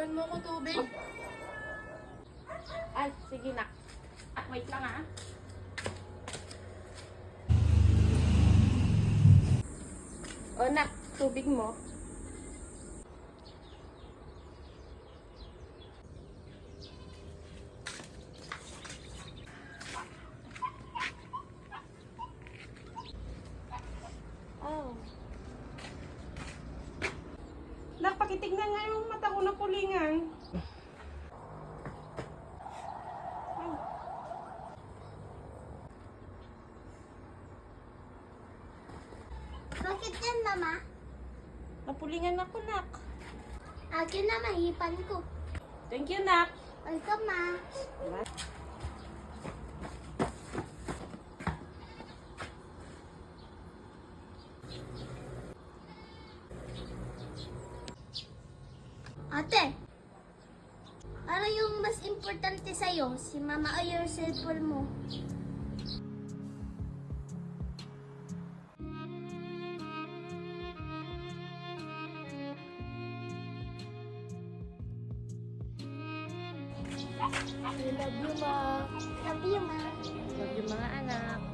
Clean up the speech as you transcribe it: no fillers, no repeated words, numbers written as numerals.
Bilan mo ko tubig. Ay, sige nak. Wait lang ah. O nak, tubig mo. Oh. Nak, pakitignan nga yung mata ko na pulingan. Bakit yan, Mama? Napulingan ako, nak. Akin na mahipan ko. Thank you, nak. Welcome, Ma. Ate, ano yung mas importante sa'yo? Si Mama o yung cellphone mo? I love you, ma. Love you, Ma. Love you, mga anak.